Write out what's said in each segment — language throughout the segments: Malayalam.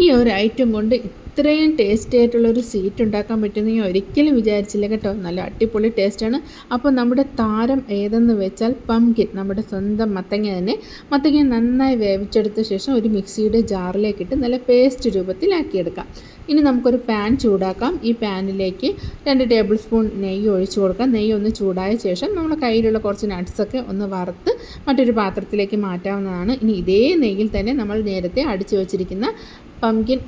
ഈ ഒരു ഐറ്റം കൊണ്ട് ഇത്രയും ടേസ്റ്റി ആയിട്ടുള്ളൊരു സ്വീറ്റ് ഉണ്ടാക്കാൻ പറ്റുമെന്ന് ഞാൻ ഒരിക്കലും വിചാരിച്ചില്ല കേട്ടോ. നല്ല അടിപൊളി ടേസ്റ്റാണ്. അപ്പോൾ നമ്മുടെ താരം ഏതെന്ന് വെച്ചാൽ പംകിൻ, നമ്മുടെ സ്വന്തം മത്തങ്ങ തന്നെ. മത്തങ്ങ നന്നായി വേവിച്ചെടുത്ത ശേഷം ഒരു മിക്സിയുടെ ജാറിലേക്കിട്ട് നല്ല പേസ്റ്റ് രൂപത്തിലാക്കിയെടുക്കാം. ഇനി നമുക്കൊരു പാൻ ചൂടാക്കാം. ഈ പാനിലേക്ക് 2 ടേബിൾ സ്പൂൺ നെയ്യ് ഒഴിച്ചു കൊടുക്കാം. നെയ്യ് ഒന്ന് ചൂടായ ശേഷം നമ്മുടെ കയ്യിലുള്ള കുറച്ച് നട്ട്സൊക്കെ ഒന്ന് വറുത്ത് മറ്റൊരു പാത്രത്തിലേക്ക് മാറ്റാവുന്നതാണ്. ഇനി ഇതേ നെയ്യിൽ തന്നെ നമ്മൾ നേരത്തെ അടിച്ചു വച്ചിരിക്കുന്ന പംകിൻ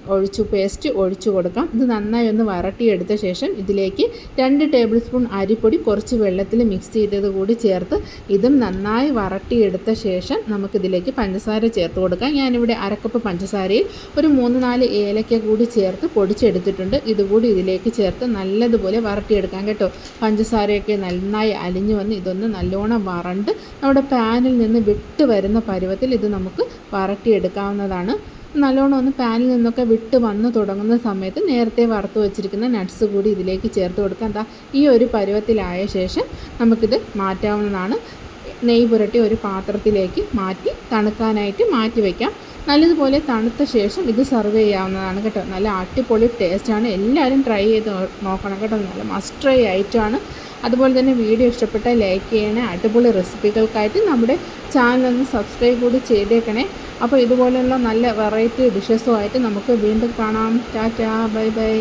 പേസ്റ്റ് ഒഴിച്ചു കൊടുക്കാം. ഇത് നന്നായി ഒന്ന് വരട്ടിയെടുത്ത ശേഷം ഇതിലേക്ക് 2 ടേബിൾ സ്പൂൺ അരിപ്പൊടി കുറച്ച് വെള്ളത്തിൽ മിക്സ് ചെയ്തത് കൂടി ചേർത്ത് ഇതും നന്നായി വരട്ടിയെടുത്ത ശേഷം നമുക്കിതിലേക്ക് പഞ്ചസാര ചേർത്ത് കൊടുക്കാം. ഞാനിവിടെ അരക്കപ്പ് പഞ്ചസാരയിൽ ഒരു 3-4 ഏലക്ക കൂടി ചേർത്ത് പൊടിച്ചെടുത്തിട്ടുണ്ട്. ഇതുകൂടി ഇതിലേക്ക് ചേർത്ത് നല്ലതുപോലെ വരട്ടിയെടുക്കാം കേട്ടോ. പഞ്ചസാരയൊക്കെ നന്നായി അലിഞ്ഞു വന്ന് ഇതൊന്ന് നല്ലോണം വറണ്ട് നമ്മുടെ പാനിൽ നിന്ന് വിട്ട് വരുന്ന പരുവത്തിൽ ഇത് നമുക്ക് വരട്ടിയെടുക്കാവുന്നതാണ്. നല്ലോണം ഒന്ന് പാനിൽ നിന്നൊക്കെ വിട്ട് വന്ന് തുടങ്ങുന്ന സമയത്ത് നേരത്തെ വറുത്ത് വെച്ചിരിക്കുന്ന നട്ട്സ് കൂടി ഇതിലേക്ക് ചേർത്ത് കൊടുക്കാം. എന്താ ഈ ഒരു പരുവത്തിലായ ശേഷം നമുക്കിത് മാറ്റാവുന്നതാണ്. നെയ്യ് പുരട്ടി ഒരു പാത്രത്തിലേക്ക് മാറ്റി തണുക്കാനായിട്ട് മാറ്റി വയ്ക്കാം. നല്ലതുപോലെ തണുത്ത ശേഷം ഇത് സെർവ് ചെയ്യാവുന്നതാണ് കേട്ടോ. നല്ല അടിപൊളി ടേസ്റ്റാണ്. എല്ലാവരും ട്രൈ ചെയ്ത് നോക്കണം കേട്ടോ. നല്ല മസ്റ്റ് ട്രൈ ആയിട്ടാണ്. അതുപോലെ തന്നെ വീഡിയോ ഇഷ്ടപ്പെട്ടാൽ ലൈക്ക് ചെയ്യണേ. അടിപൊളി റെസിപ്പികൾക്കായിട്ട് നമ്മുടെ ചാനലൊന്ന് സബ്സ്ക്രൈബ് കൂടി ചെയ്തേക്കണേ. അപ്പോൾ ഇതുപോലെയുള്ള നല്ല വെറൈറ്റി ഡിഷസുമായിട്ട് നമുക്ക് വീണ്ടും കാണാം. Tata, bye bye.